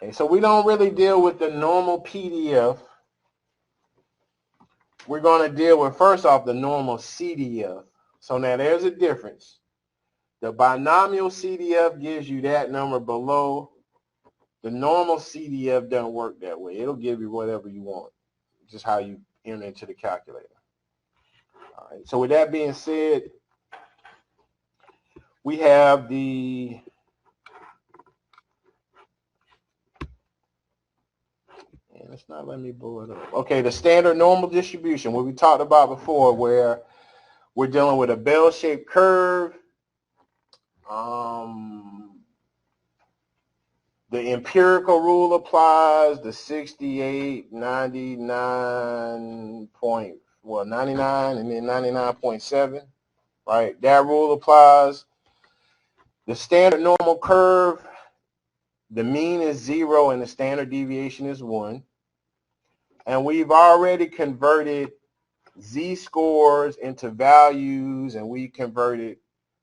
Okay, so we don't really deal with the normal PDF. We're going to deal with, first off, the normal CDF. So now there's a difference. The binomial CDF gives you that number below. The normal CDF doesn't work that way. It'll give you whatever you want, just how you enter into the calculator. All right, so with that being said, we have the and it's not letting me pull it up. Okay, the standard normal distribution, what we talked about before, where we're dealing with a bell-shaped curve. The empirical rule applies, the 68, 99 point, 99 and then 99.7, right? That rule applies. The standard normal curve, the mean is 0 and the standard deviation is 1. And we've already converted z-scores into values, and we converted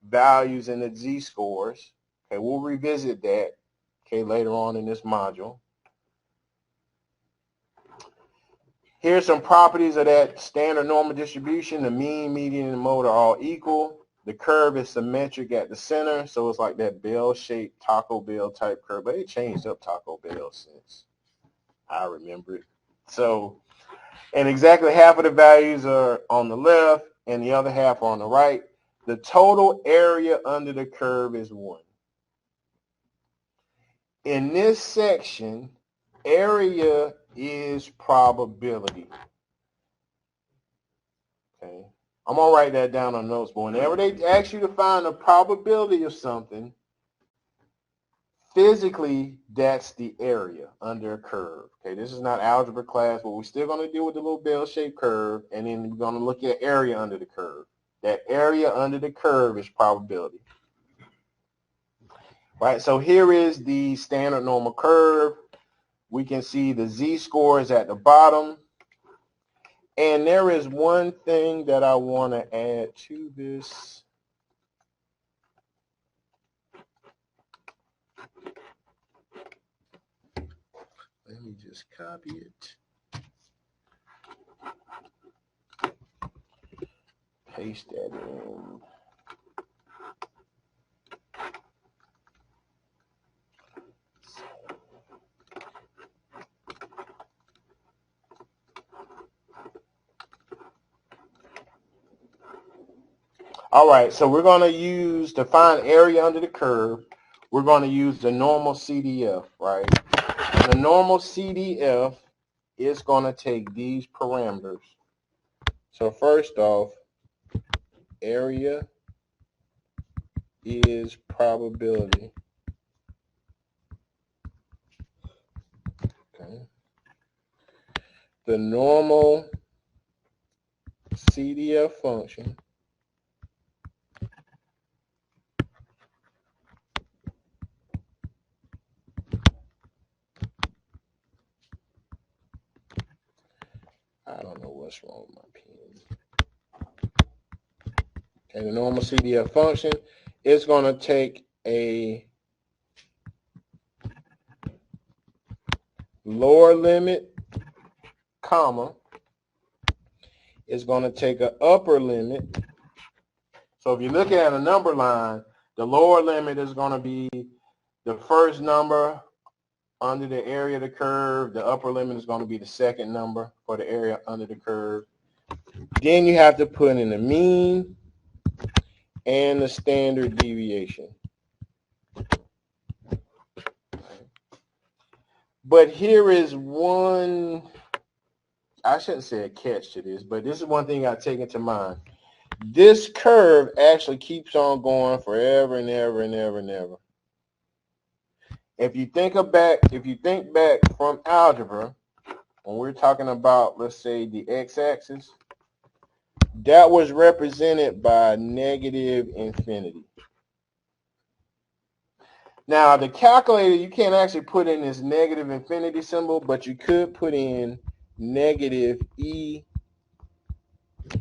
values into z-scores. Okay, we'll revisit that, okay, later on in this module. Here's some properties of that standard normal distribution. The mean, median, and mode are all equal. The curve is symmetric at the center, so it's like that bell-shaped Taco Bell type curve. But it changed up Taco Bell since I remember it. So, and exactly half of the values are on the left and the other half are on the right. The total area under the curve is 1. In this section, area is probability. Okay, I'm going to write that down on notes, but whenever they ask you to find the probability of something, physically, that's the area under a curve. Okay, this is not algebra class, but we're still going to deal with the little bell-shaped curve, and then we're going to look at area under the curve. That area under the curve is probability. Right, so here is the standard normal curve. We can see the z-scores at the bottom. And there is one thing that I want to add to this. Let me just copy it. Paste that in. All right, so we're going to use, to find area under the curve, we're going to use the normal CDF, right? And the normal CDF is going to take these parameters. So first off, area is probability. Okay. The normal CDF function I don't know what's wrong with my pen. Okay, the normal CDF function is going to take a lower limit, comma, is going to take an upper limit. So if you're looking at a number line, the lower limit is going to be the first number under the area of the curve. The upper limit is going to be the second number for the area under the curve. Then you have to put in the mean and the standard deviation. But here is one, I shouldn't say a catch to this, but this is one thing I take into mind. This curve actually keeps on going forever and ever and ever and ever. If you think back from algebra, when we're talking about, let's say, the x-axis, that was represented by negative infinity. Now, the calculator, you can't actually put in this negative infinity symbol, but you could put in negative e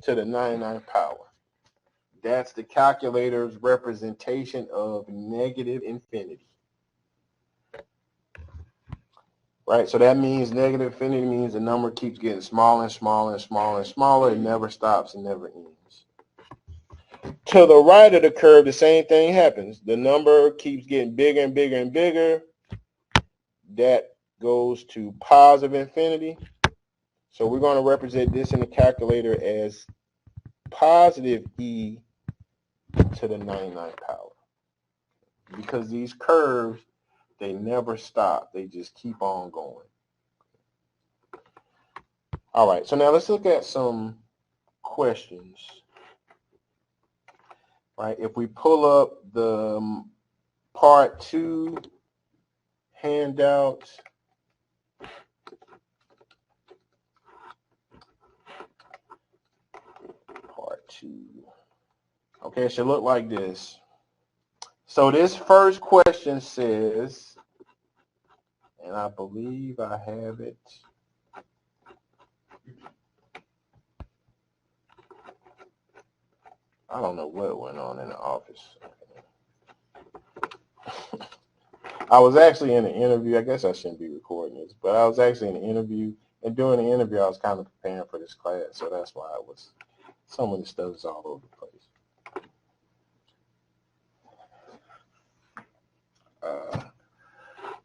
to the 99th power. That's the calculator's representation of negative infinity. right? So that means negative infinity means the number keeps getting smaller and smaller and smaller and smaller. It never stops and never ends. To the right of the curve, the same thing happens. The number keeps getting bigger and bigger and bigger. That goes to positive infinity. So we're going to represent this in the calculator as positive e to the 99th power. Because these curves, they never stop. They just keep on going. All right, so now let's look at some questions. Right, if we pull up the part 2 handout, part 2. Okay, it should look like this. So this first question says, and I believe I have it. I don't know what went on in the office. I was actually in an interview. I guess I shouldn't be recording this, but I was actually in an interview, and during the interview, I was kind of preparing for this class, so that's why some of the stuff is all over the place.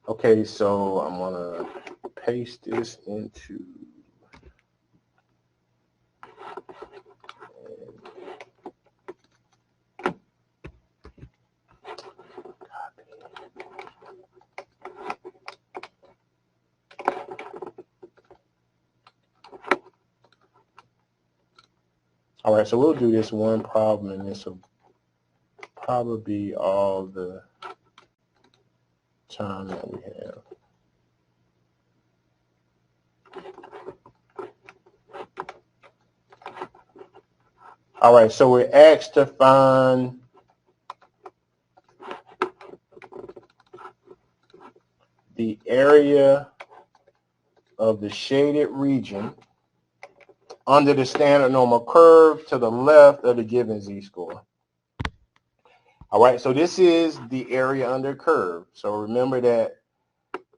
Okay, so I'm gonna paste this into all right, so we'll do this one problem, and this will probably be all the time that we have. All right, so we're asked to find the area of the shaded region under the standard normal curve to the left of the given z-score. All right, so this is the area under curve. So remember that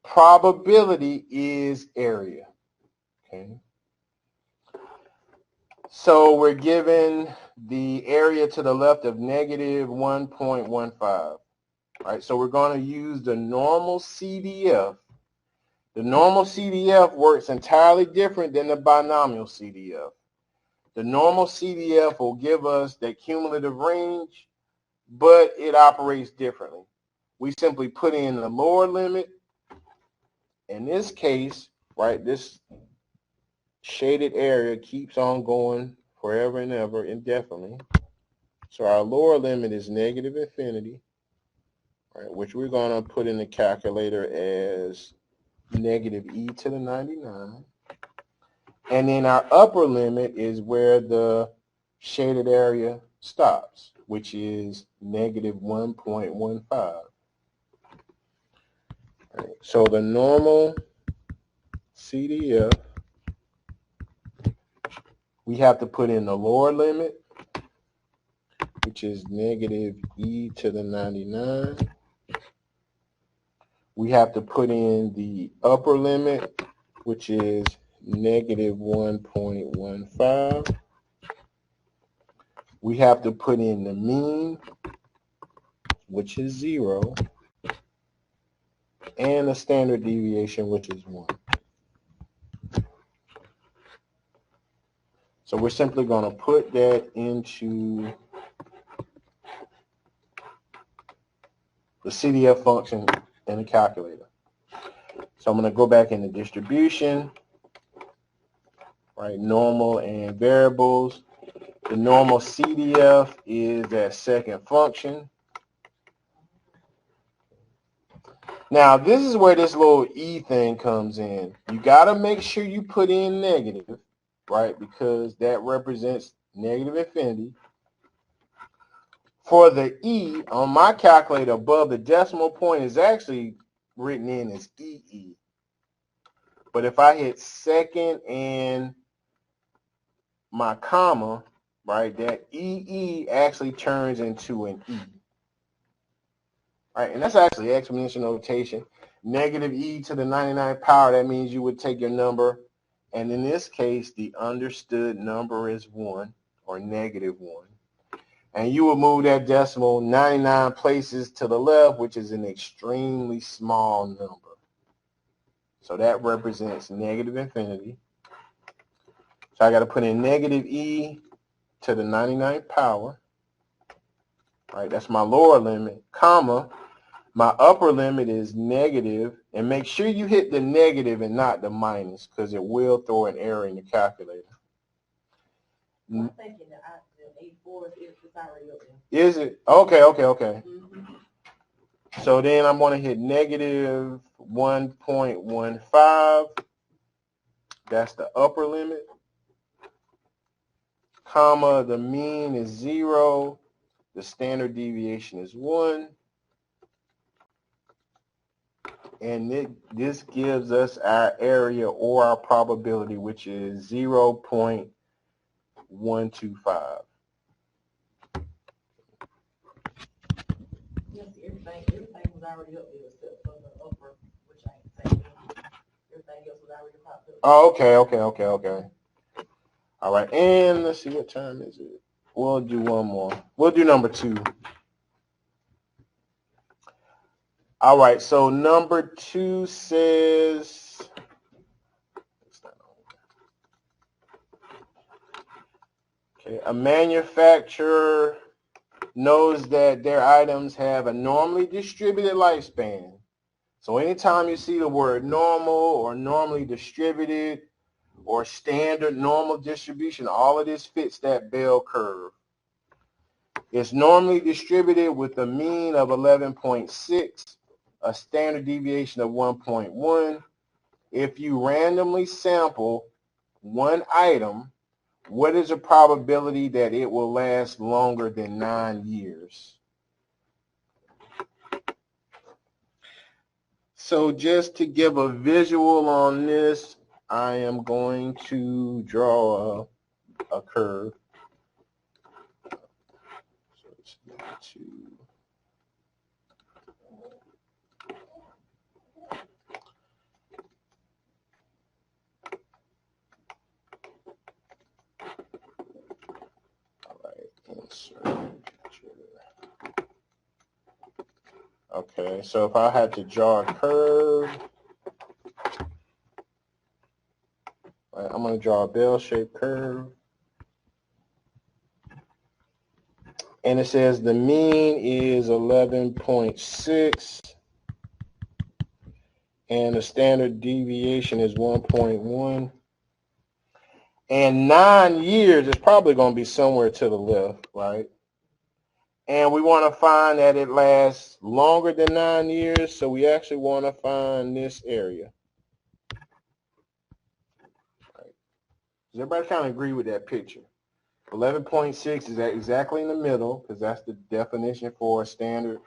probability is area. Okay. So we're given the area to the left of negative 1.15. All right, so we're going to use the normal CDF. The normal CDF works entirely different than the binomial CDF. The normal CDF will give us the cumulative range, but it operates differently. We simply put in the lower limit. In this case, right, this shaded area keeps on going forever and ever, indefinitely. So our lower limit is negative infinity, right, which we're going to put in the calculator as negative e to the 99. And then our upper limit is where the shaded area stops, which is negative 1.15. Right, so the normal CDF, we have to put in the lower limit, which is negative e to the 99. We have to put in the upper limit, which is negative 1.15. We have to put in the mean, which is 0, and the standard deviation, which is 1. So we're simply going to put that into the CDF function in the calculator. So I'm going to go back into distribution, right, normal and variables. The normal CDF is that second function. Now, this is where this little e thing comes in. You got to make sure you put in negative, right, because that represents negative infinity. For the e, on my calculator above the decimal point is actually written in as EE. But if I hit second and my comma, right, that EE actually turns into an E. Right, and that's actually exponential notation. negative e to the 99th power, that means you would take your number, and in this case, the understood number is 1 or negative 1. And you will move that decimal 99 places to the left, which is an extremely small number. So that represents negative infinity. So I got to put in negative e to the 99th power. All right, that's my lower limit, comma. My upper limit is negative, and make sure you hit the negative and not the minus, because it will throw an error in the calculator. I'm thinking that the 84 is already up there. Is it? Okay. Mm-hmm. So then I'm going to hit negative 1.15. That's the upper limit. Comma, the mean is 0. The standard deviation is 1. And this gives us our area or our probability, which is 0.125. Yes, everything was already up there except for the upper, which I ain't saying. Everything else was already popped up. Oh, okay. All right, and let's see, what time is it? We'll do one more. We'll do number 2. All right, so number 2 says, okay, a manufacturer knows that their items have a normally distributed lifespan. So anytime you see the word normal or normally distributed or standard normal distribution, all of this fits that bell curve. It's normally distributed with a mean of 11.6, a standard deviation of 1.1. If you randomly sample one item, what is the probability that it will last longer than 9 years? So just to give a visual on this, I am going to draw a curve. So it's 2. All right, insert. Okay, so if I had to draw a curve, right, I'm going to draw a bell-shaped curve. And it says the mean is 11.6 and the standard deviation is 1.1. And 9 years is probably going to be somewhere to the left, right? And we want to find that it lasts longer than 9 years, so we actually want to find this area. Right. Does everybody kind of agree with that picture? 11.6 is exactly in the middle, because that's the definition for a standard.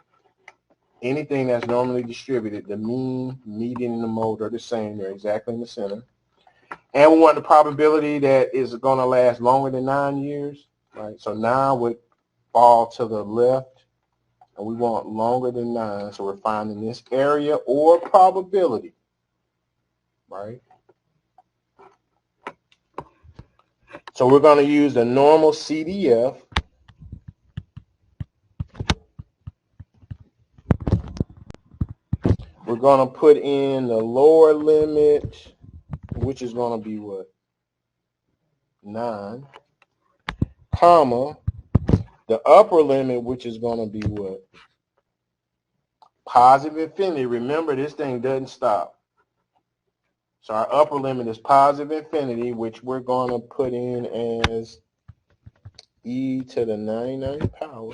Anything that's normally distributed, the mean, median, and the mode are the same. They're exactly in the center. And we want the probability that is going to last longer than 9 years. Right? So 9 would fall to the left, and we want longer than 9. So we're finding this area or probability. Right? So we're going to use the normal CDF. We're going to put in the lower limit, which is going to be what? 9, comma, the upper limit, which is going to be what? Positive infinity. Remember, this thing doesn't stop. So our upper limit is positive infinity, which we're going to put in as e to the 99th power.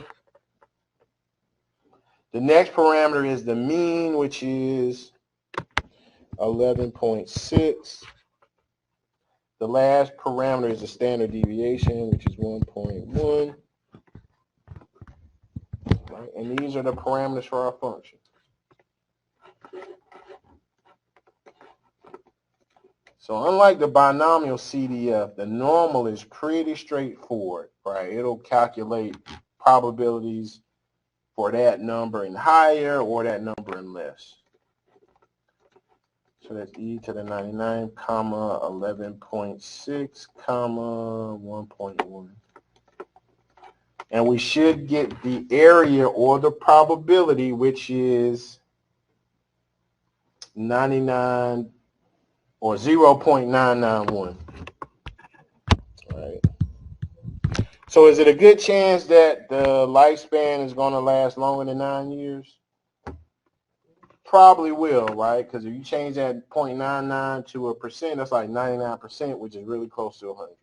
The next parameter is the mean, which is 11.6. The last parameter is the standard deviation, which is 1.1. Right? And these are the parameters for our function. So unlike the binomial CDF, the normal is pretty straightforward, right? It'll calculate probabilities for that number and higher or that number and less. So that's e to the 99, comma, 11.6, comma, 1.1. And we should get the area or the probability, which is 99 or 0.991. Right. So is it a good chance that the lifespan is going to last longer than 9 years? Probably will, right? Because if you change that 0.99 to a percent, that's like 99%, which is really close to 100.